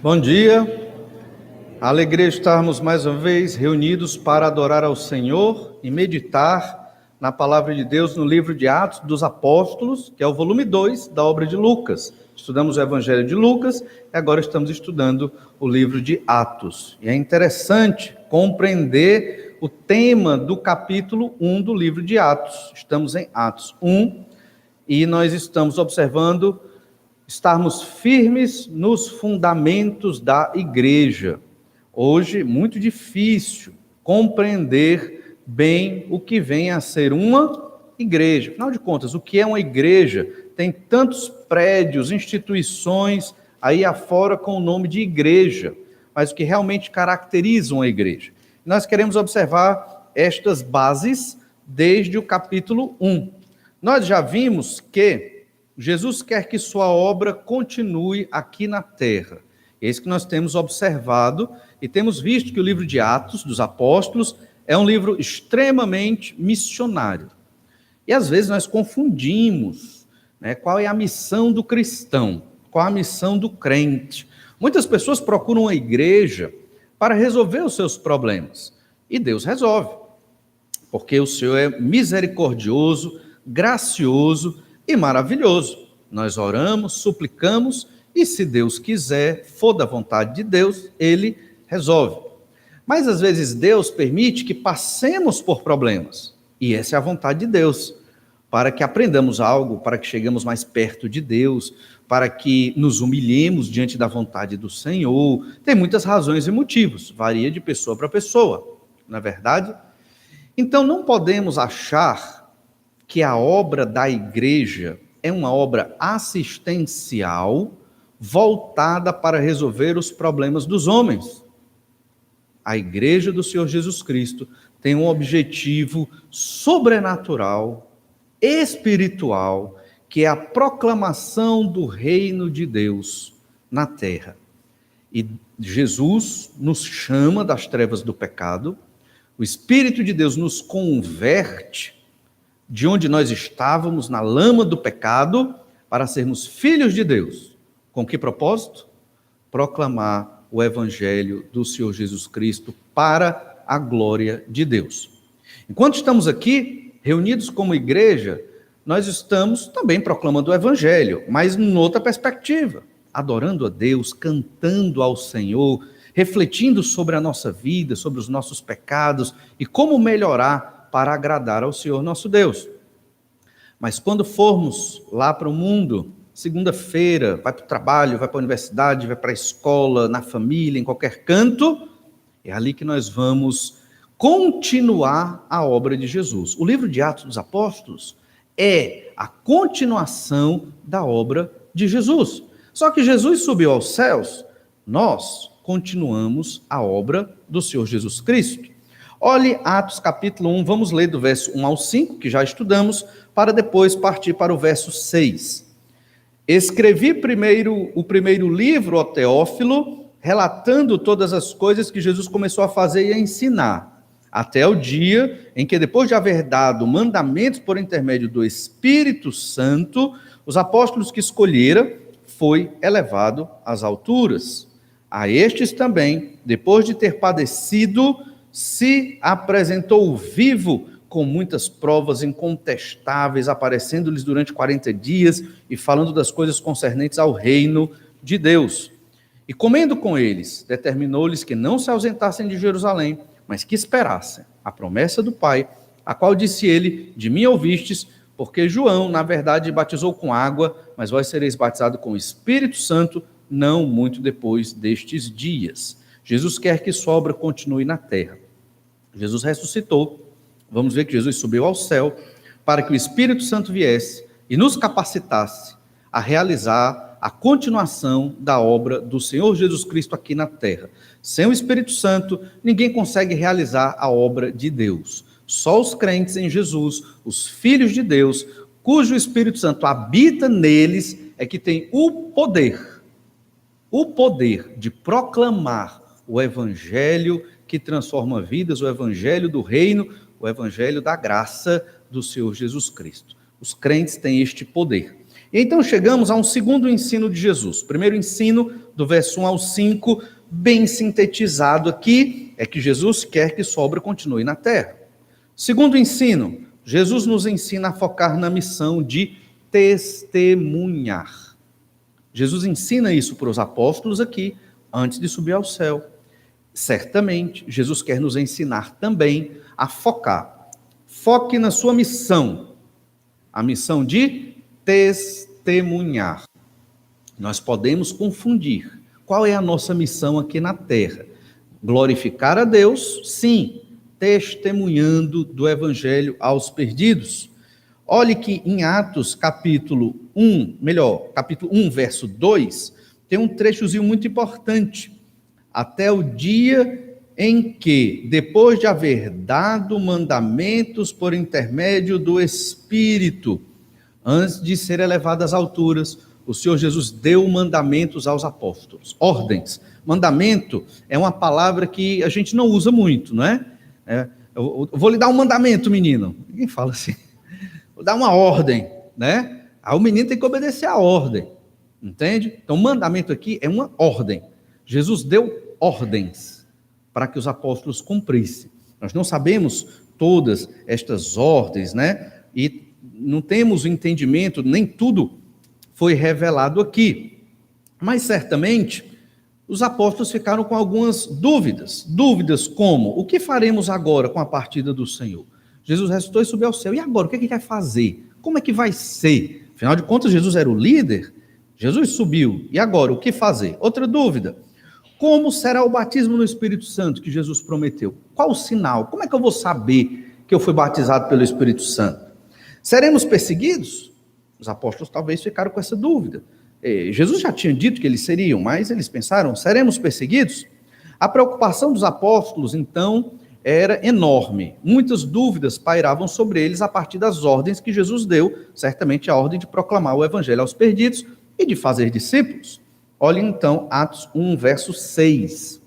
Bom dia, alegria estarmos mais uma vez reunidos para adorar ao Senhor e meditar na palavra de Deus no livro de Atos dos Apóstolos, que é o volume 2 da obra de Lucas. Estudamos o Evangelho de Lucas e agora estamos estudando o livro de Atos. E é interessante compreender o tema do capítulo 1 do livro de Atos. Estamos em Atos 1 e nós estamos observando estarmos firmes nos fundamentos da igreja. Hoje, muito difícil compreender bem o que vem a ser uma igreja. Afinal de contas, o que é uma igreja? Tem tantos prédios, instituições aí afora com o nome de igreja, mas o que realmente caracteriza uma igreja? Nós queremos observar estas bases desde o capítulo 1. Nós já vimos que Jesus quer que sua obra continue aqui na terra. É isso que nós temos observado e temos visto que o livro de Atos dos Apóstolos é um livro extremamente missionário. E às vezes nós confundimos, qual é a missão do cristão, qual a missão do crente. Muitas pessoas procuram a igreja para resolver os seus problemas. E Deus resolve, porque o Senhor é misericordioso, gracioso e maravilhoso. Nós oramos, suplicamos, e se Deus quiser, for da vontade de Deus, Ele resolve. Mas às vezes Deus permite que passemos por problemas, e essa é a vontade de Deus, para que aprendamos algo, para que cheguemos mais perto de Deus, para que nos humilhemos diante da vontade do Senhor. Tem muitas razões e motivos, varia de pessoa para pessoa, não é verdade? Então não podemos achar que a obra da igreja é uma obra assistencial voltada para resolver os problemas dos homens. A igreja do Senhor Jesus Cristo tem um objetivo sobrenatural, espiritual, que é a proclamação do reino de Deus na terra. E Jesus nos chama das trevas do pecado, o Espírito de Deus nos converte de onde nós estávamos, na lama do pecado, para sermos filhos de Deus. Com que propósito? Proclamar o Evangelho do Senhor Jesus Cristo para a glória de Deus. Enquanto estamos aqui, reunidos como igreja, nós estamos também proclamando o Evangelho, mas em outra perspectiva, adorando a Deus, cantando ao Senhor, refletindo sobre a nossa vida, sobre os nossos pecados e como melhorar para agradar ao Senhor nosso Deus. Mas quando formos lá para o mundo, segunda-feira, vai para o trabalho, vai para a universidade, vai para a escola, na família, em qualquer canto, é ali que nós vamos continuar a obra de Jesus. O livro de Atos dos Apóstolos é a continuação da obra de Jesus. Só que Jesus subiu aos céus, nós continuamos a obra do Senhor Jesus Cristo. Olhe Atos capítulo 1, vamos ler do verso 1 ao 5, que já estudamos, para depois partir para o verso 6. Escrevi primeiro o primeiro livro, ó Teófilo, relatando todas as coisas que Jesus começou a fazer e a ensinar, até o dia em que, depois de haver dado mandamentos por intermédio do Espírito Santo, os apóstolos que escolhera foi elevado às alturas. A estes também, depois de ter padecido, se apresentou vivo com muitas provas incontestáveis, aparecendo-lhes durante 40 dias e falando das coisas concernentes ao reino de Deus. E comendo com eles, determinou-lhes que não se ausentassem de Jerusalém, mas que esperassem a promessa do Pai, a qual disse ele: de mim ouvistes, porque João, na verdade, batizou com água, mas vós sereis batizados com o Espírito Santo, não muito depois destes dias. Jesus quer que sua obra continue na terra. Jesus ressuscitou, vamos ver que Jesus subiu ao céu, para que o Espírito Santo viesse e nos capacitasse a realizar a continuação da obra do Senhor Jesus Cristo aqui na terra. Sem o Espírito Santo, ninguém consegue realizar a obra de Deus. Só os crentes em Jesus, os filhos de Deus, cujo Espírito Santo habita neles, é que tem o poder de proclamar o Evangelho que transforma vidas, o Evangelho do reino, o Evangelho da graça do Senhor Jesus Cristo. Os crentes têm este poder. E então chegamos a um segundo ensino de Jesus. O primeiro ensino, do verso 1 ao 5, bem sintetizado aqui, é que Jesus quer que sua obra continue na terra. Segundo ensino, Jesus nos ensina a focar na missão de testemunhar. Jesus ensina isso para os apóstolos aqui, antes de subir ao céu. Certamente, Jesus quer nos ensinar também a focar. Foque na sua missão, a missão de testemunhar. Nós podemos confundir. Qual é a nossa missão aqui na terra? Glorificar a Deus, sim, testemunhando do evangelho aos perdidos. Olhe que em Atos capítulo 1, capítulo 1, verso 2, tem um trechozinho muito importante. Até o dia em que, depois de haver dado mandamentos por intermédio do Espírito, antes de ser elevado às alturas, o Senhor Jesus deu mandamentos aos apóstolos, ordens. Mandamento é uma palavra que a gente não usa muito, não é? Eu vou lhe dar um mandamento, menino. Ninguém fala assim. Vou dar uma ordem, né? Aí o menino tem que obedecer a ordem, entende? Então, mandamento aqui é uma ordem. Jesus deu ordens para que os apóstolos cumprissem. Nós não sabemos todas estas ordens, né? E não temos o entendimento, nem tudo foi revelado aqui. Mas certamente os apóstolos ficaram com algumas dúvidas. Dúvidas como: o que faremos agora com a partida do Senhor? Jesus ressuscitou e subiu ao céu. E agora? O que é que vai fazer? Como é que vai ser? Afinal de contas, Jesus era o líder. Jesus subiu. E agora? O que fazer? Outra dúvida: como será o batismo no Espírito Santo que Jesus prometeu? Qual o sinal? Como é que eu vou saber que eu fui batizado pelo Espírito Santo? Seremos perseguidos? Os apóstolos talvez ficaram com essa dúvida. Jesus já tinha dito que eles seriam, mas eles pensaram: seremos perseguidos? A preocupação dos apóstolos, então, era enorme. Muitas dúvidas pairavam sobre eles a partir das ordens que Jesus deu, certamente a ordem de proclamar o evangelho aos perdidos e de fazer discípulos. Olhe então Atos 1, verso 6.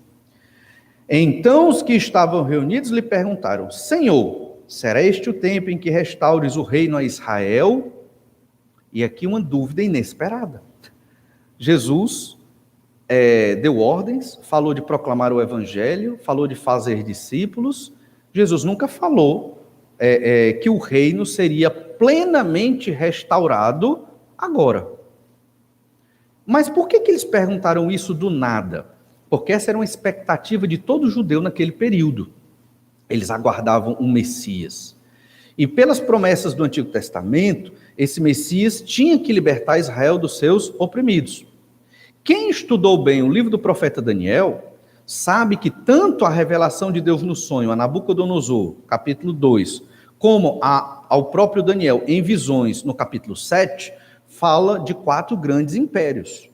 Então os que estavam reunidos lhe perguntaram: Senhor, será este o tempo em que restaures o reino a Israel? E aqui uma dúvida inesperada. Jesus deu ordens, falou de proclamar o evangelho, falou de fazer discípulos. Jesus nunca falou que o reino seria plenamente restaurado agora. Mas por que eles perguntaram isso do nada? Porque essa era uma expectativa de todo judeu naquele período. Eles aguardavam um Messias. E pelas promessas do Antigo Testamento, esse Messias tinha que libertar Israel dos seus oprimidos. Quem estudou bem o livro do profeta Daniel, sabe que tanto a revelação de Deus no sonho, a Nabucodonosor, capítulo 2, como ao próprio Daniel em visões, no capítulo 7, fala de 4 grandes impérios.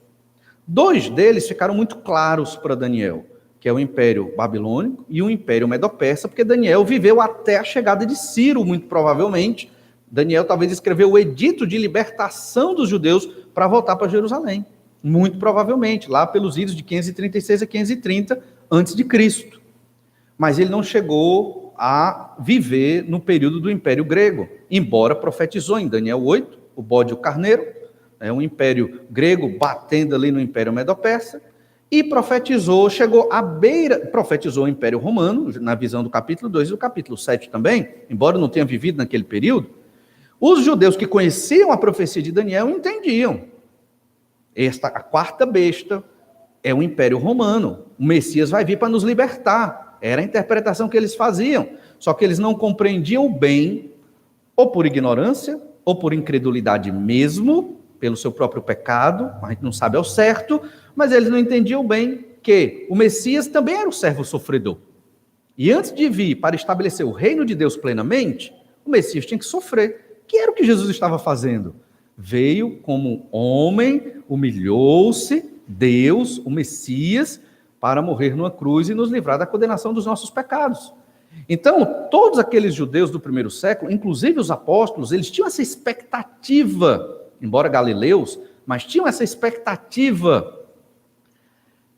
2 deles ficaram muito claros para Daniel, que é o Império Babilônico e o Império Medo-Persa, porque Daniel viveu até a chegada de Ciro, muito provavelmente. Daniel talvez escreveu o edito de libertação dos judeus para voltar para Jerusalém. Muito provavelmente, lá pelos idos de 536 a 530 a.C. Mas ele não chegou a viver no período do Império Grego, embora profetizou em Daniel 8, o bode e o carneiro, um império grego batendo ali no Império Medo-Persa, e profetizou, profetizou o Império Romano, na visão do capítulo 2 e do capítulo 7 também, embora não tenha vivido naquele período. Os judeus que conheciam a profecia de Daniel entendiam. A 4ª besta é o Império Romano. O Messias vai vir para nos libertar. Era a interpretação que eles faziam. Só que eles não compreendiam bem, ou por ignorância, ou por incredulidade mesmo, pelo seu próprio pecado, a gente não sabe ao certo, mas eles não entendiam bem que o Messias também era o servo sofredor. E antes de vir para estabelecer o reino de Deus plenamente, o Messias tinha que sofrer, que era o que Jesus estava fazendo. Veio como homem, humilhou-se, Deus, o Messias, para morrer numa cruz e nos livrar da condenação dos nossos pecados. Então, todos aqueles judeus do primeiro século, inclusive os apóstolos, eles tinham essa expectativa, embora galileus, mas tinham essa expectativa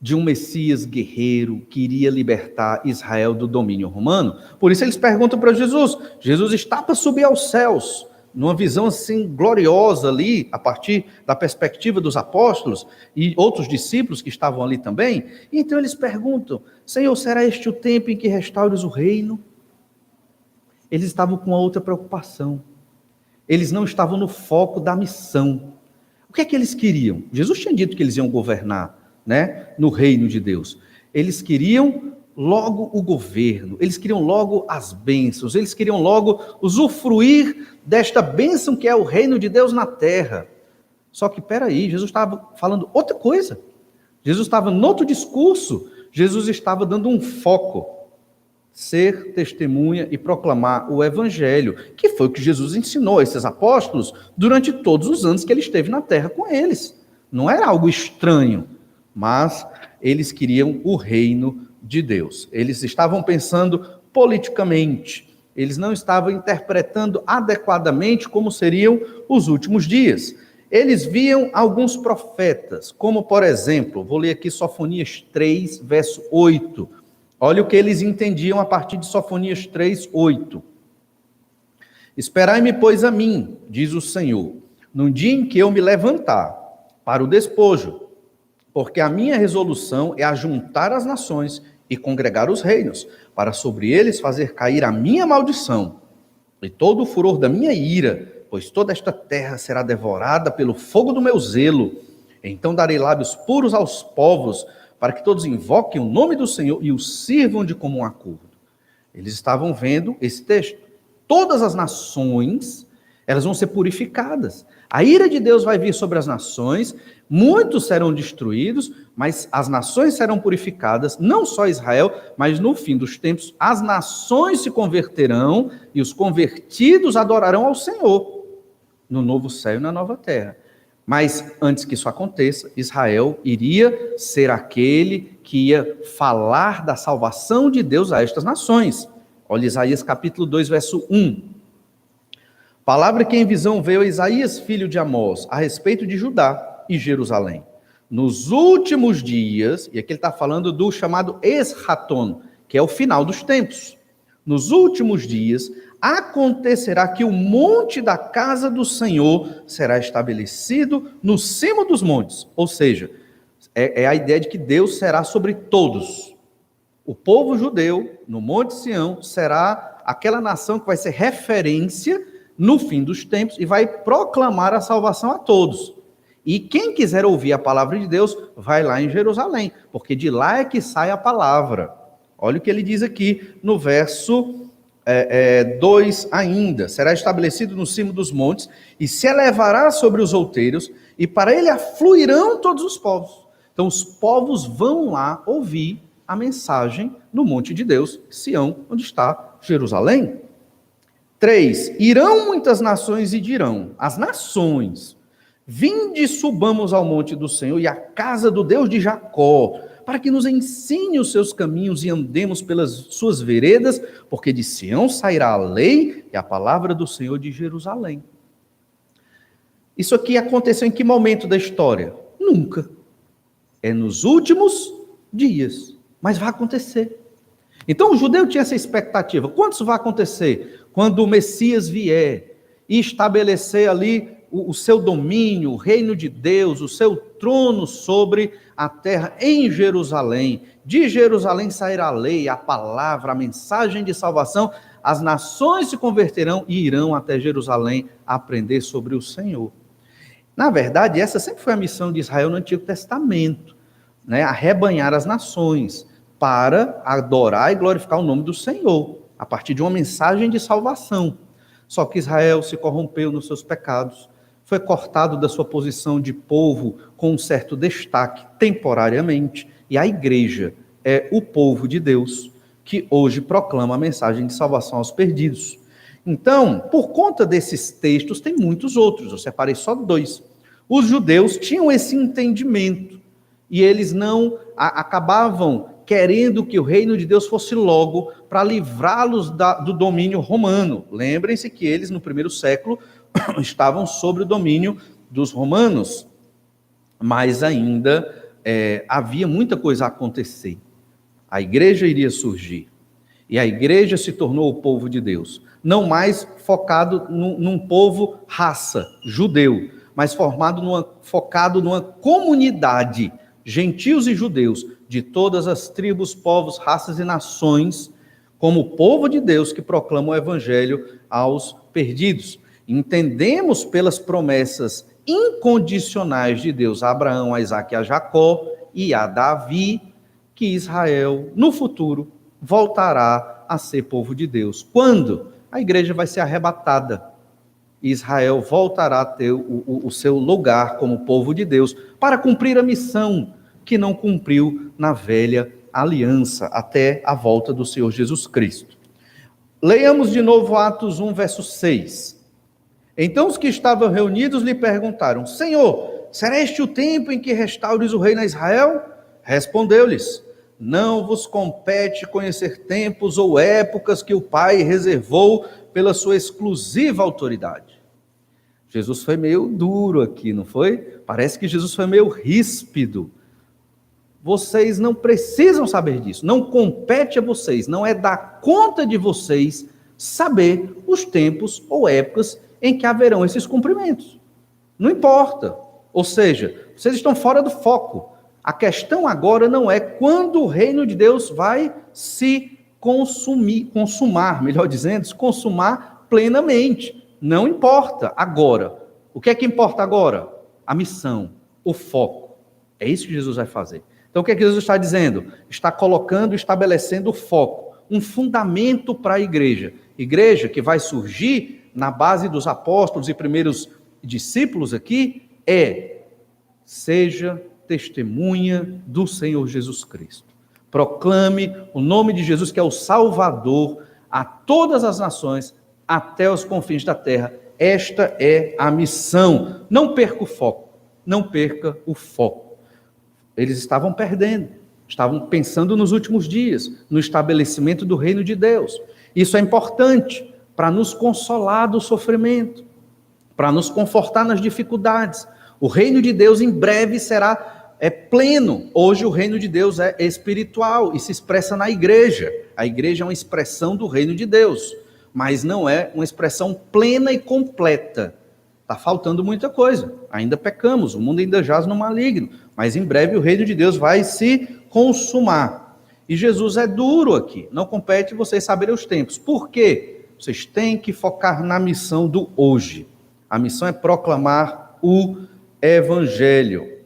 de um Messias guerreiro que iria libertar Israel do domínio romano. Por isso eles perguntam para Jesus: Jesus está para subir aos céus, numa visão assim gloriosa ali, a partir da perspectiva dos apóstolos e outros discípulos que estavam ali também. Então eles perguntam: Senhor, será este o tempo em que restaures o reino? Eles estavam com outra preocupação. Eles não estavam no foco da missão. O que é que eles queriam? Jesus tinha dito que eles iam governar, né, no reino de Deus. Eles queriam logo o governo, eles queriam logo as bênçãos, eles queriam logo usufruir desta bênção que é o reino de Deus na terra. Só que, peraí, Jesus estava falando outra coisa. Jesus estava em outro discurso. Jesus estava dando um foco. Ser testemunha e proclamar o evangelho, que foi o que Jesus ensinou a esses apóstolos durante todos os anos que ele esteve na terra com eles. Não era algo estranho, mas eles queriam o reino de Deus. Eles estavam pensando politicamente, eles não estavam interpretando adequadamente como seriam os últimos dias. Eles viam alguns profetas, como por exemplo, vou ler aqui Sofonias 3, verso 8. Olha o que eles entendiam a partir de Sofonias 3, 8. Esperai-me, pois, a mim, diz o Senhor, num dia em que eu me levantar para o despojo, porque a minha resolução é ajuntar as nações e congregar os reinos, para sobre eles fazer cair a minha maldição e todo o furor da minha ira, pois toda esta terra será devorada pelo fogo do meu zelo. Então darei lábios puros aos povos, para que todos invoquem o nome do Senhor e o sirvam de comum acordo. Eles estavam vendo esse texto. Todas as nações, elas vão ser purificadas. A ira de Deus vai vir sobre as nações, muitos serão destruídos, mas as nações serão purificadas, não só Israel, mas no fim dos tempos, as nações se converterão e os convertidos adorarão ao Senhor, no novo céu e na nova terra. Mas antes que isso aconteça, Israel iria ser aquele que ia falar da salvação de Deus a estas nações. Olha Isaías capítulo 2, verso 1. Palavra que em visão veio a Isaías, filho de Amós, a respeito de Judá e Jerusalém. Nos últimos dias, e aqui ele está falando do chamado Eschaton, que é o final dos tempos. Nos últimos dias, acontecerá que o monte da casa do Senhor será estabelecido no cimo dos montes. Ou seja, é a ideia de que Deus será sobre todos. O povo judeu, no Monte Sião, será aquela nação que vai ser referência no fim dos tempos e vai proclamar a salvação a todos. E quem quiser ouvir a palavra de Deus, vai lá em Jerusalém, porque de lá é que sai a palavra. Olha o que ele diz aqui no verso 2 ainda. Será estabelecido no cimo dos montes e se elevará sobre os outeiros, e para ele afluirão todos os povos. Então os povos vão lá ouvir a mensagem no monte de Deus, Sião, onde está Jerusalém. 3. Irão muitas nações e dirão, as nações, vinde e subamos ao monte do Senhor e à casa do Deus de Jacó, para que nos ensine os seus caminhos e andemos pelas suas veredas, porque de Sião sairá a lei e a palavra do Senhor de Jerusalém. Isso aqui aconteceu em que momento da história? Nunca. É nos últimos dias, mas vai acontecer. Então o judeu tinha essa expectativa. Quando isso vai acontecer? Quando o Messias vier e estabelecer ali o seu domínio, o reino de Deus, o seu trono sobre a terra em Jerusalém. De Jerusalém sairá a lei, a palavra, a mensagem de salvação. As nações se converterão e irão até Jerusalém aprender sobre o Senhor. Na verdade, essa sempre foi a missão de Israel no Antigo Testamento, né? Arrebanhar as nações para adorar e glorificar o nome do Senhor, a partir de uma mensagem de salvação. Só que Israel se corrompeu nos seus pecados, foi cortado da sua posição de povo com um certo destaque temporariamente, e a igreja é o povo de Deus que hoje proclama a mensagem de salvação aos perdidos. Então, por conta desses textos, tem muitos outros, eu separei só 2. Os judeus tinham esse entendimento, e eles não acabavam querendo que o reino de Deus fosse logo para livrá-los do domínio romano. Lembrem-se que eles, no primeiro século, estavam sob o domínio dos romanos, mas ainda havia muita coisa a acontecer. A igreja iria surgir, e a igreja se tornou o povo de Deus. não mais focado num povo raça, judeu, mas focado numa comunidade, gentios e judeus, de todas as tribos, povos, raças e nações, como povo de Deus que proclama o evangelho aos perdidos. Entendemos pelas promessas incondicionais de Deus a Abraão, a Isaque e a Jacó e a Davi, que Israel, no futuro, voltará a ser povo de Deus. Quando? A igreja vai ser arrebatada. Israel voltará a ter o seu lugar como povo de Deus para cumprir a missão que não cumpriu na velha aliança até a volta do Senhor Jesus Cristo. Leiamos de novo Atos 1, verso 6. Então os que estavam reunidos lhe perguntaram: Senhor, será este o tempo em que restaures o reino a Israel? Respondeu-lhes: não vos compete conhecer tempos ou épocas que o Pai reservou pela sua exclusiva autoridade. Jesus foi meio duro aqui, não foi? Parece que Jesus foi meio ríspido. Vocês não precisam saber disso, não compete a vocês, não é da conta de vocês saber os tempos ou épocas em que haverão esses cumprimentos. Não importa. Ou seja, vocês estão fora do foco. A questão agora não é quando o reino de Deus vai se consumar, melhor dizendo, se consumar plenamente. Não importa agora. O que é que importa agora? A missão, o foco. É isso que Jesus vai fazer. Então o que é que Jesus está dizendo? Está colocando, estabelecendo o foco, um fundamento para a igreja. Igreja que vai surgir na base dos apóstolos e primeiros discípulos aqui seja testemunha do Senhor Jesus Cristo. Proclame o nome de Jesus, que é o Salvador, a todas as nações, até os confins da terra. Esta é a missão. Não perca o foco. Não perca o foco. Eles estavam perdendo. Estavam pensando nos últimos dias, no estabelecimento do reino de Deus. Isso é importante para nos consolar do sofrimento, para nos confortar nas dificuldades. O reino de Deus em breve será pleno. Hoje o reino de Deus é espiritual e se expressa na igreja. A igreja é uma expressão do reino de Deus, mas não é uma expressão plena e completa. Está faltando muita coisa. Ainda pecamos, o mundo ainda jaz no maligno, mas em breve o reino de Deus vai se consumar. E Jesus é duro aqui. Não compete vocês saberem os tempos. Por quê? Vocês têm que focar na missão do hoje. A missão é proclamar o evangelho.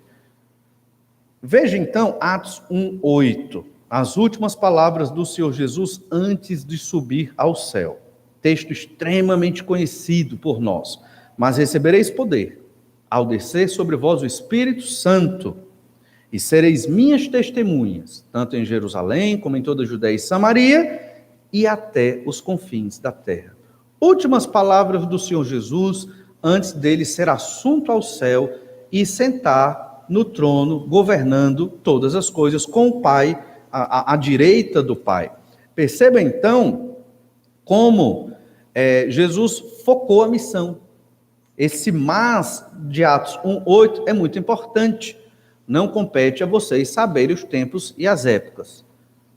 Veja então Atos 1:8, as últimas palavras do Senhor Jesus antes de subir ao céu. Texto extremamente conhecido por nós. Mas recebereis poder ao descer sobre vós o Espírito Santo, e sereis minhas testemunhas, tanto em Jerusalém como em toda a Judeia e Samaria, e até os confins da terra. Últimas palavras do Senhor Jesus antes dele ser assunto ao céu e sentar no trono, governando todas as coisas com o Pai, à direita do Pai. Perceba então como Jesus focou a missão. Esse mas de Atos 1:8 é muito importante. Não compete a vocês saberem os tempos e as épocas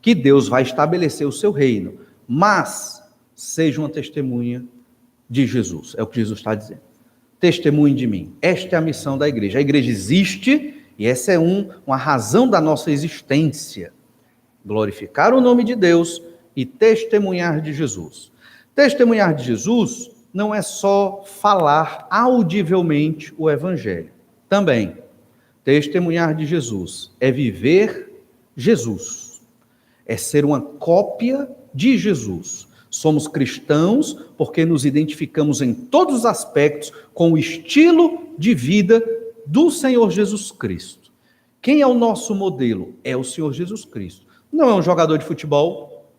que Deus vai estabelecer o seu reino, mas seja uma testemunha de Jesus. É o que Jesus está dizendo. Testemunhe de mim. Esta é a missão da igreja. A igreja existe e essa é uma razão da nossa existência. Glorificar o nome de Deus e testemunhar de Jesus. Testemunhar de Jesus não é só falar audivelmente o evangelho. Também, testemunhar de Jesus é viver Jesus. É ser uma cópia de Jesus. Somos cristãos porque nos identificamos em todos os aspectos com o estilo de vida do Senhor Jesus Cristo. Quem é o nosso modelo? É o Senhor Jesus Cristo. Não é um jogador de futebol,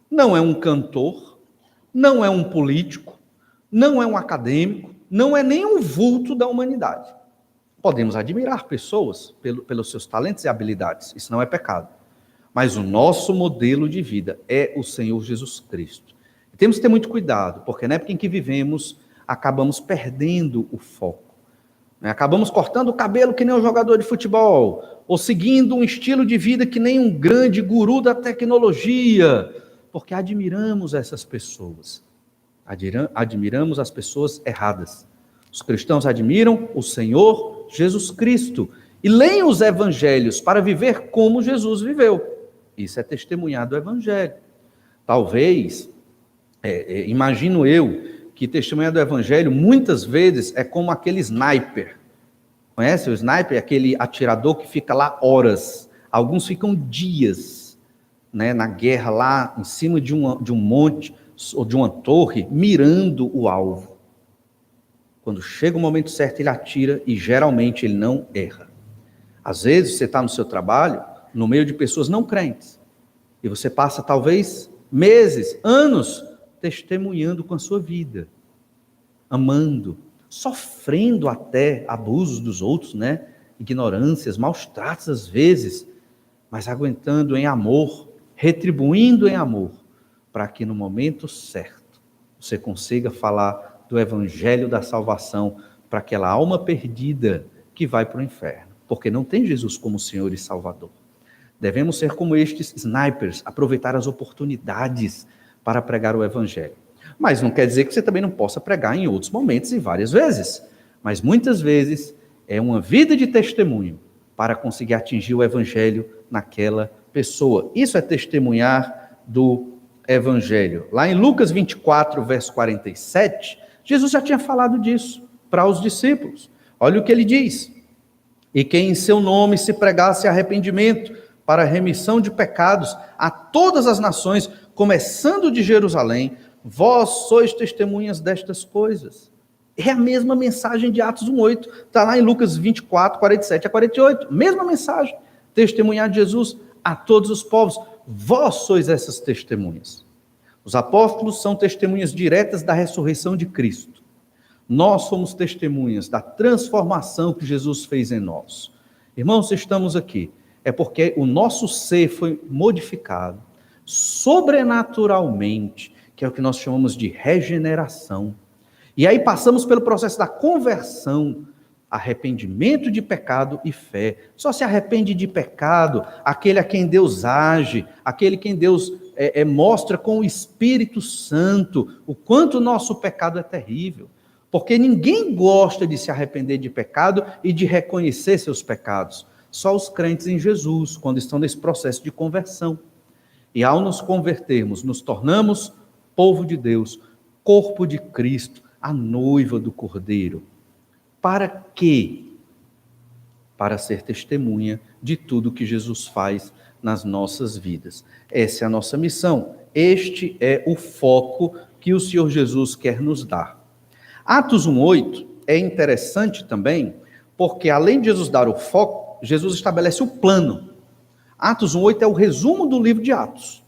não é um cantor, não é um político, não é um acadêmico, não é nem um vulto da humanidade. Podemos admirar pessoas pelos seus talentos e habilidades, isso não é pecado. Mas o nosso modelo de vida é o Senhor Jesus Cristo. E temos que ter muito cuidado, porque na época em que vivemos, acabamos perdendo o foco. Acabamos cortando o cabelo que nem um jogador de futebol, ou seguindo um estilo de vida que nem um grande guru da tecnologia, porque admiramos essas pessoas. Admiramos as pessoas erradas. Os cristãos admiram o Senhor Jesus Cristo e leem os evangelhos para viver como Jesus viveu. Isso é testemunhar do evangelho. Talvez, imagino eu, que testemunhar do evangelho muitas vezes é como aquele sniper. Conhece o sniper? Aquele atirador que fica lá horas. Alguns ficam dias, né, na guerra lá em cima de um monte ou de uma torre, mirando o alvo. Quando chega o momento certo, ele atira e geralmente ele não erra. Às vezes você está no seu trabalho, no meio de pessoas não crentes, e você passa talvez meses, anos, testemunhando com a sua vida, amando, sofrendo até abusos dos outros, né? Ignorâncias, maus tratos às vezes, mas aguentando em amor, retribuindo em amor, para que no momento certo você consiga falar do evangelho da salvação para aquela alma perdida que vai para o inferno, porque não tem Jesus como Senhor e Salvador. Devemos ser como estes snipers, aproveitar as oportunidades para pregar o evangelho. Mas não quer dizer que você também não possa pregar em outros momentos e várias vezes. Mas muitas vezes é uma vida de testemunho para conseguir atingir o evangelho naquela pessoa. Isso é testemunhar do evangelho. Lá em Lucas 24, verso 47, Jesus já tinha falado disso para os discípulos. Olha o que ele diz: e quem em seu nome se pregasse arrependimento para a remissão de pecados a todas as nações, começando de Jerusalém, vós sois testemunhas destas coisas. É a mesma mensagem de Atos 1:8, está lá em Lucas 24, 47 a 48, mesma mensagem, testemunhar de Jesus a todos os povos, vós sois essas testemunhas. Os apóstolos são testemunhas diretas da ressurreição de Cristo. Nós somos testemunhas da transformação que Jesus fez em nós. Irmãos, estamos aqui, é porque o nosso ser foi modificado sobrenaturalmente, que é o que nós chamamos de regeneração. E aí passamos pelo processo da conversão, arrependimento de pecado e fé. Só se arrepende de pecado aquele a quem Deus age, aquele quem Deus mostra com o Espírito Santo o quanto o nosso pecado é terrível. Porque ninguém gosta de se arrepender de pecado e de reconhecer seus pecados. Só os crentes em Jesus, quando estão nesse processo de conversão. E ao nos convertermos, nos tornamos povo de Deus, corpo de Cristo, a noiva do Cordeiro. Para quê? Para ser testemunha de tudo que Jesus faz nas nossas vidas. Essa é a nossa missão. Este é o foco que o Senhor Jesus quer nos dar. Atos 1:8 é interessante também, porque além de Jesus dar o foco, Jesus estabelece o plano. Atos 1:8 é o resumo do livro de Atos.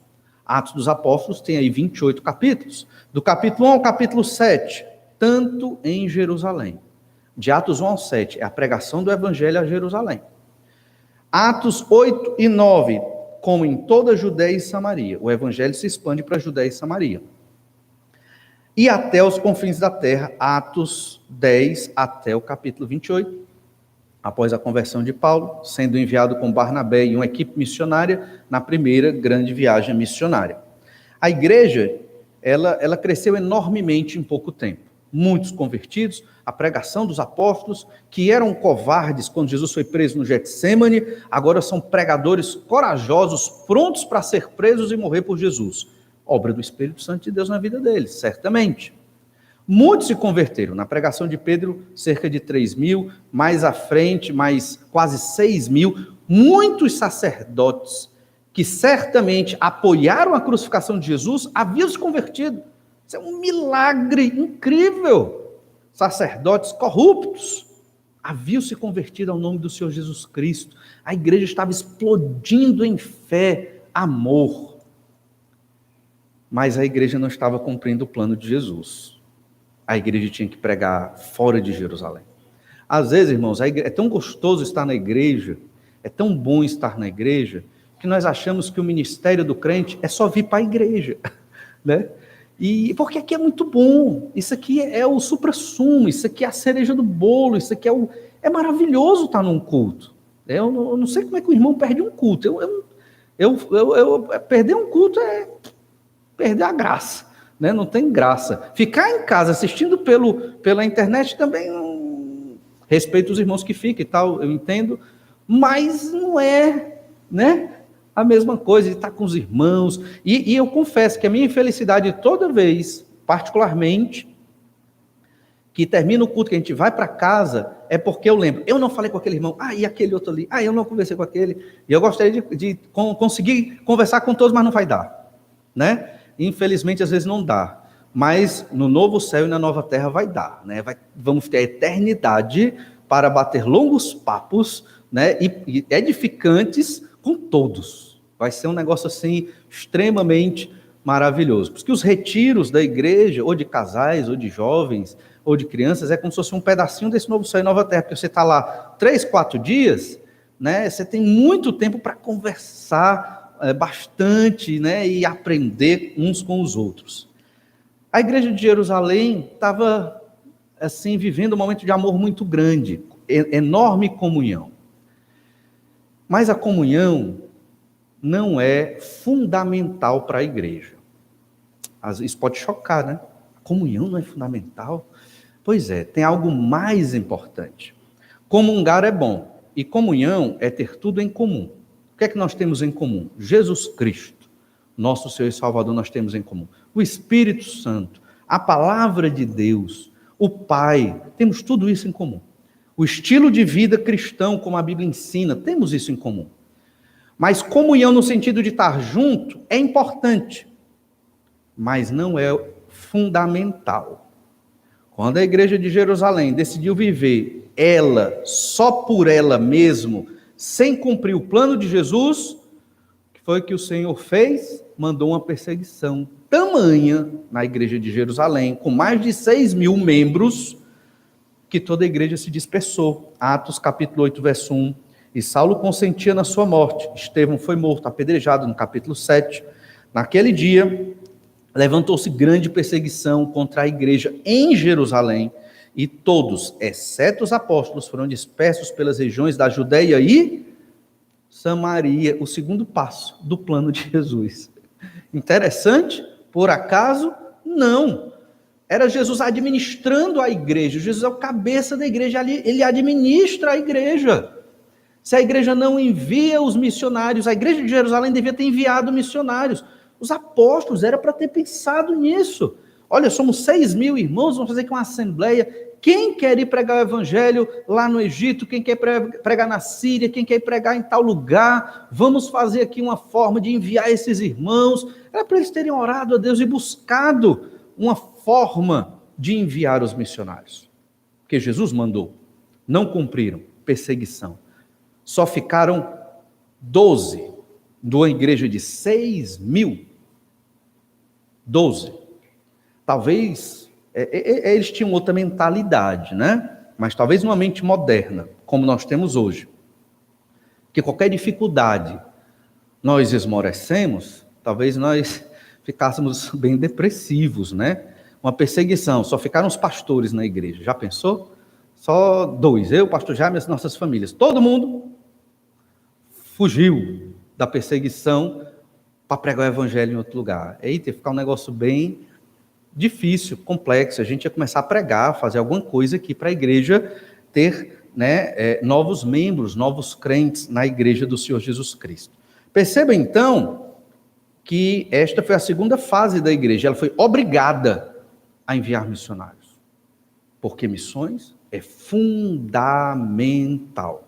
Atos dos Apóstolos tem aí 28 capítulos. Do capítulo 1 ao capítulo 7, tanto em Jerusalém. De Atos 1 ao 7 é a pregação do evangelho a Jerusalém. Atos 8 e 9, como em toda a Judéia e Samaria. O evangelho se expande para a Judéia e Samaria. E até os confins da terra, Atos 10 até o capítulo 28. Após a conversão de Paulo, sendo enviado com Barnabé e uma equipe missionária na primeira grande viagem missionária. A igreja, ela cresceu enormemente em pouco tempo. Muitos convertidos, a pregação dos apóstolos, que eram covardes quando Jesus foi preso no Getsêmani, agora são pregadores corajosos, prontos para ser presos e morrer por Jesus. Obra do Espírito Santo de Deus na vida deles, certamente. Muitos se converteram. Na pregação de Pedro, cerca de 3.000, mais à frente, mais quase 6.000. Muitos sacerdotes que certamente apoiaram a crucificação de Jesus haviam se convertido. Isso é um milagre incrível. Sacerdotes corruptos haviam se convertido ao nome do Senhor Jesus Cristo. A igreja estava explodindo em fé, amor. Mas a igreja não estava cumprindo o plano de Jesus. A igreja tinha que pregar fora de Jerusalém. Às vezes, irmãos, é tão gostoso estar na igreja, é tão bom estar na igreja, que nós achamos que o ministério do crente é só vir para a igreja, né? E porque aqui é muito bom, isso aqui é o suprassumo, isso aqui é a cereja do bolo, isso aqui é maravilhoso estar num culto. Eu não sei como é que o irmão perde um culto. Perder um culto é perder a graça, né? Não tem graça. Ficar em casa assistindo pela internet também, respeito os irmãos que ficam e tal, eu entendo, mas não é, né, a mesma coisa de estar com os irmãos. E eu confesso que a minha infelicidade toda vez, particularmente, que termina o culto, que a gente vai para casa, é porque eu lembro, eu não falei com aquele irmão, e aquele outro ali, eu não conversei com aquele, e eu gostaria de conseguir conversar com todos, mas não vai dar, né? Infelizmente, às vezes não dá, mas no novo céu e na nova terra vai dar, né? Vamos ter a eternidade para bater longos papos, né? E edificantes com todos. Vai ser um negócio assim, extremamente maravilhoso. Porque os retiros da igreja, ou de casais, ou de jovens, ou de crianças, é como se fosse um pedacinho desse novo céu e nova terra, porque você está lá 3, 4 dias, né? Você tem muito tempo para conversar bastante, né? E aprender uns com os outros. A igreja de Jerusalém estava, assim, vivendo um momento de amor muito grande, enorme comunhão. Mas a comunhão não é fundamental para a igreja. Isso pode chocar, né? A comunhão não é fundamental? Pois é, tem algo mais importante. Comungar é bom, e comunhão é ter tudo em comum. O que é que nós temos em comum? Jesus Cristo, nosso Senhor e Salvador, nós temos em comum. O Espírito Santo, a palavra de Deus, o Pai, temos tudo isso em comum. O estilo de vida cristão, como a Bíblia ensina, temos isso em comum. Mas comunhão no sentido de estar junto é importante, mas não é fundamental. Quando a igreja de Jerusalém decidiu viver ela, só por ela mesmo, sem cumprir o plano de Jesus, o que foi que o Senhor fez? Mandou uma perseguição tamanha na igreja de Jerusalém, com mais de 6.000 membros, que toda a igreja se dispersou. Atos capítulo 8, verso 1. E Saulo consentia na sua morte. Estevão foi morto, apedrejado, no capítulo 7. Naquele dia, levantou-se grande perseguição contra a igreja em Jerusalém, e todos, exceto os apóstolos, foram dispersos pelas regiões da Judeia e Samaria, o segundo passo do plano de Jesus. Interessante? Por acaso? Não. Era Jesus administrando a igreja. Jesus é o cabeça da igreja, ele administra a igreja. Se a igreja não envia os missionários, a igreja de Jerusalém devia ter enviado missionários. Os apóstolos, era para ter pensado nisso. Olha, somos 6.000 irmãos, vamos fazer aqui uma assembleia. Quem quer ir pregar o evangelho lá no Egito? Quem quer pregar na Síria? Quem quer pregar em tal lugar? Vamos fazer aqui uma forma de enviar esses irmãos. Era para eles terem orado a Deus e buscado uma forma de enviar os missionários. Porque Jesus mandou. Não cumpriram. Perseguição. Só ficaram 12 de uma igreja de 6.000. 12. Talvez, eles tinham outra mentalidade, né? Mas talvez uma mente moderna, como nós temos hoje. Que qualquer dificuldade nós esmorecemos, talvez nós ficássemos bem depressivos, né? Uma perseguição, só ficaram os pastores na igreja. Já pensou? Só 2, eu, o pastor Jaime e as nossas famílias. Todo mundo fugiu da perseguição para pregar o evangelho em outro lugar. Eita, ia ficar um negócio bem difícil, complexo. A gente ia começar a pregar, fazer alguma coisa aqui para a igreja ter, né, novos membros, novos crentes na igreja do Senhor Jesus Cristo. Perceba então que esta foi a segunda fase da igreja. Ela foi obrigada a enviar missionários. Porque missões é fundamental.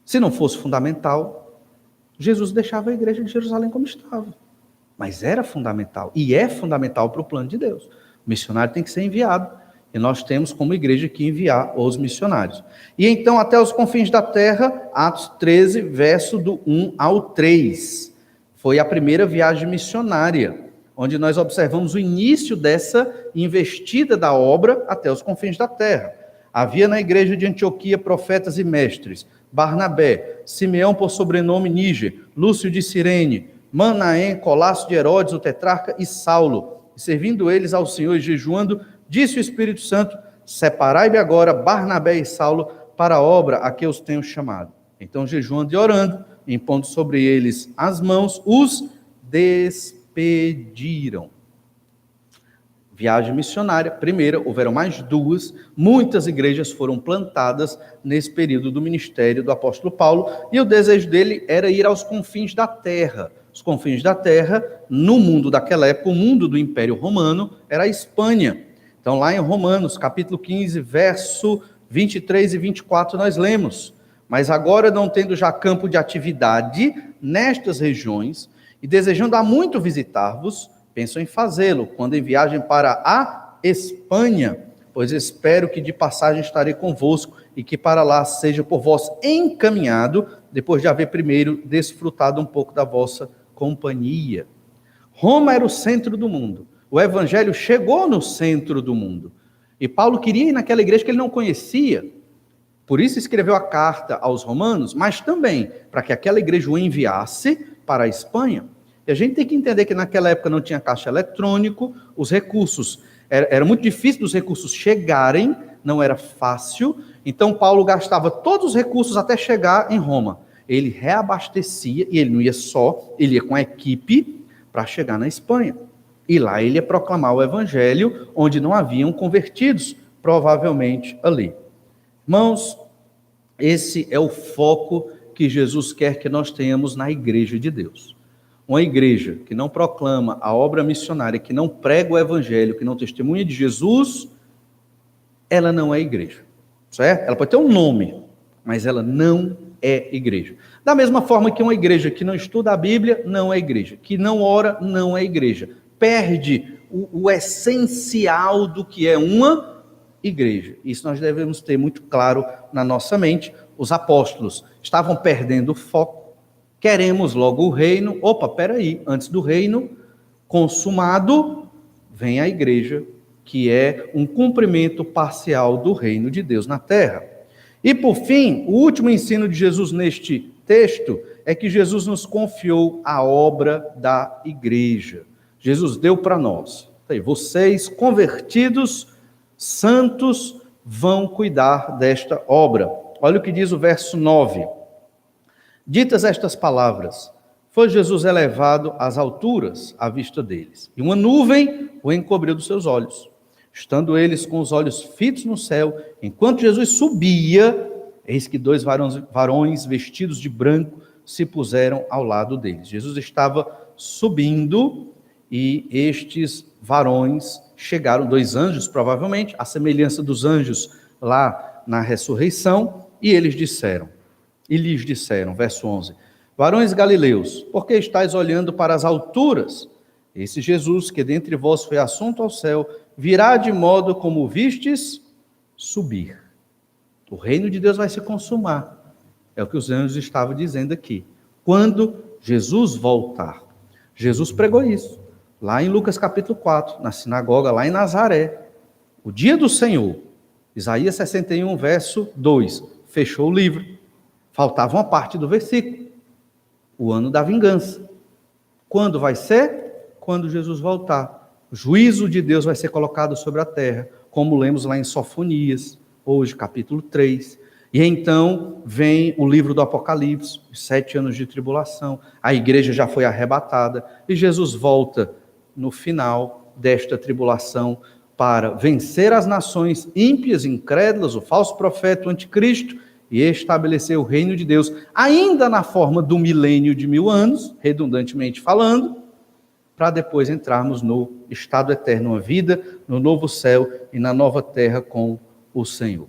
Se não fosse fundamental, Jesus deixava a igreja de Jerusalém como estava. Mas era fundamental, e é fundamental para o plano de Deus. O missionário tem que ser enviado, e nós temos como igreja que enviar os missionários. E então, até os confins da terra, Atos 13, verso do 1 ao 3. Foi a primeira viagem missionária, onde nós observamos o início dessa investida da obra até os confins da terra. Havia na igreja de Antioquia profetas e mestres, Barnabé, Simeão por sobrenome Níger, Lúcio de Cirene, Manaém, Colasso de Herodes, o tetrarca, e Saulo. E servindo eles ao Senhor e jejuando, disse o Espírito Santo: separai-me agora Barnabé e Saulo para a obra a que os tenho chamado. Então, jejuando e orando, impondo sobre eles as mãos, os despediram. viagem missionária, primeira, houveram mais duas, muitas igrejas foram plantadas nesse período do ministério do apóstolo Paulo, e o desejo dele era ir aos confins da terra. Os confins da terra, no mundo daquela época, o mundo do Império Romano, era a Espanha. Então, lá em Romanos, capítulo 15, verso 23 e 24, nós lemos: mas agora, não tendo já campo de atividade nestas regiões, e desejando há muito visitar-vos, penso em fazê-lo, quando em viagem para a Espanha, pois espero que de passagem estarei convosco, e que para lá seja por vós encaminhado, depois de haver primeiro desfrutado um pouco da vossa companhia. Roma era o centro do mundo. O evangelho chegou no centro do mundo. E Paulo queria ir naquela igreja que ele não conhecia. Por isso escreveu a carta aos romanos, mas também para que aquela igreja o enviasse para a Espanha. E a gente tem que entender que naquela época não tinha caixa eletrônico, os recursos, era muito difícil dos recursos chegarem, não era fácil. Então Paulo gastava todos os recursos até chegar em Roma. Ele reabastecia, e ele não ia só, ele ia com a equipe para chegar na Espanha. E lá ele ia proclamar o evangelho, onde não haviam convertidos, provavelmente ali. Irmãos, esse é o foco que Jesus quer que nós tenhamos na igreja de Deus. Uma igreja que não proclama a obra missionária, que não prega o evangelho, que não testemunha de Jesus, ela não é igreja, certo? Ela pode ter um nome, mas ela não é igreja. Da mesma forma que uma igreja que não estuda a Bíblia, não é igreja. Que não ora, não é igreja. Perde o essencial do que é uma igreja. Isso nós devemos ter muito claro na nossa mente. Os apóstolos estavam perdendo o foco. Queremos logo o reino. Opa, peraí, antes do reino consumado, vem a igreja, que é um cumprimento parcial do reino de Deus na terra. E por fim, o último ensino de Jesus neste texto é que Jesus nos confiou a obra da igreja. Jesus deu para nós. Vocês, convertidos, santos, vão cuidar desta obra. Olha o que diz o verso 9. Ditas estas palavras, foi Jesus elevado às alturas à vista deles, e uma nuvem o encobriu dos seus olhos. Estando eles com os olhos fitos no céu, enquanto Jesus subia, eis que dois varões vestidos de branco se puseram ao lado deles. Jesus estava subindo e estes varões chegaram, dois anjos provavelmente, à semelhança dos anjos lá na ressurreição, e lhes disseram, verso 11, varões galileus, por que estáis olhando para as alturas? Esse Jesus, que dentre vós foi assunto ao céu, virá de modo como vistes subir. O reino de Deus vai se consumar. É o que os anjos estavam dizendo aqui. Quando Jesus voltar. Jesus pregou isso. Lá em Lucas capítulo 4, na sinagoga, lá em Nazaré. O dia do Senhor. Isaías 61, verso 2. Fechou o livro. Faltava uma parte do versículo. O ano da vingança. Quando vai ser? Quando Jesus voltar. O juízo de Deus vai ser colocado sobre a terra, como lemos lá em Sofonias, hoje, capítulo 3. E então vem o livro do Apocalipse, os 7 anos de tribulação. A igreja já foi arrebatada e Jesus volta no final desta tribulação para vencer as nações ímpias, incrédulas, o falso profeta, o anticristo, e estabelecer o reino de Deus, ainda na forma do milênio de 1000 anos, redundantemente falando, para depois entrarmos no estado eterno, uma vida no novo céu e na nova terra com o Senhor.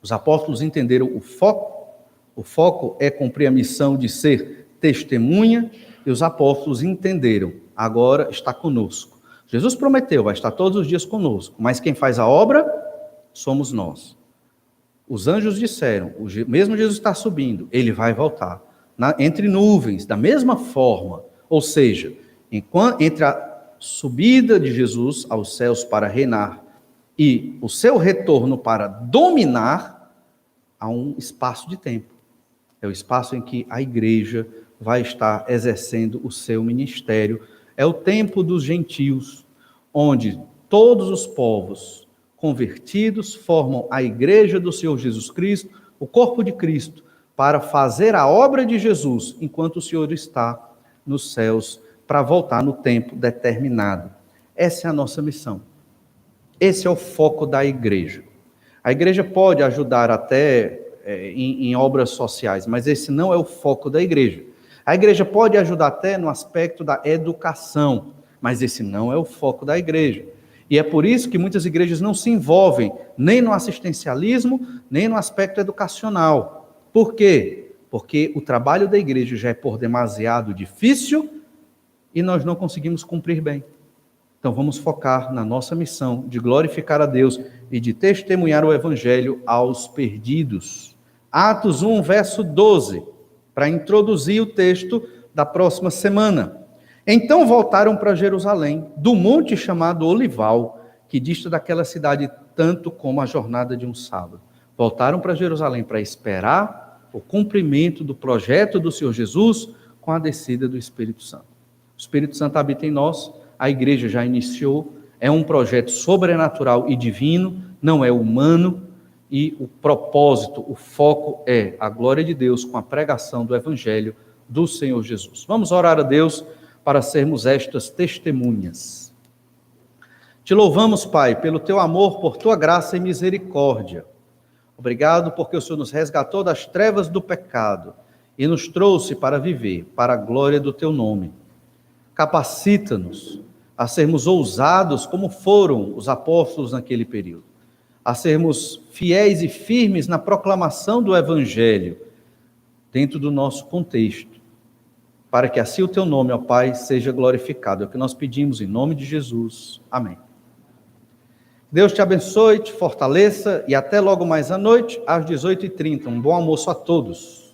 Os apóstolos entenderam o foco. O foco é cumprir a missão de ser testemunha, e os apóstolos entenderam, agora está conosco. Jesus prometeu, vai estar todos os dias conosco, mas quem faz a obra somos nós. Os anjos disseram, mesmo Jesus está subindo, ele vai voltar, entre nuvens, da mesma forma, ou seja, entre a subida de Jesus aos céus para reinar e o seu retorno para dominar, há um espaço de tempo. É o espaço em que a igreja vai estar exercendo o seu ministério. É o tempo dos gentios, onde todos os povos convertidos formam a igreja do Senhor Jesus Cristo, o corpo de Cristo, para fazer a obra de Jesus, enquanto o Senhor está nos céus, para voltar no tempo determinado. Essa é a nossa missão. Esse é o foco da igreja. A igreja pode ajudar até em obras sociais, mas esse não é o foco da igreja. A igreja pode ajudar até no aspecto da educação, mas esse não é o foco da igreja. E é por isso que muitas igrejas não se envolvem nem no assistencialismo, nem no aspecto educacional. Por quê? Porque o trabalho da igreja já é por demasiado difícil e nós não conseguimos cumprir bem. Então vamos focar na nossa missão de glorificar a Deus e de testemunhar o evangelho aos perdidos. Atos 1, verso 12, para introduzir o texto da próxima semana. Então voltaram para Jerusalém, do monte chamado Olival, que dista daquela cidade tanto como a jornada de um sábado. Voltaram para Jerusalém para esperar o cumprimento do projeto do Senhor Jesus com a descida do Espírito Santo. O Espírito Santo habita em nós, a igreja já iniciou, é um projeto sobrenatural e divino, não é humano, e o propósito, o foco é a glória de Deus com a pregação do Evangelho do Senhor Jesus. Vamos orar a Deus para sermos estas testemunhas. Te louvamos, Pai, pelo teu amor, por tua graça e misericórdia. Obrigado porque o Senhor nos resgatou das trevas do pecado e nos trouxe para viver para a glória do teu nome. Capacita-nos a sermos ousados como foram os apóstolos naquele período, a sermos fiéis e firmes na proclamação do Evangelho dentro do nosso contexto, para que assim o teu nome, ó Pai, seja glorificado. É o que nós pedimos em nome de Jesus. Amém. Deus te abençoe, te fortaleça e até logo mais à noite, às 18h30. Um bom almoço a todos.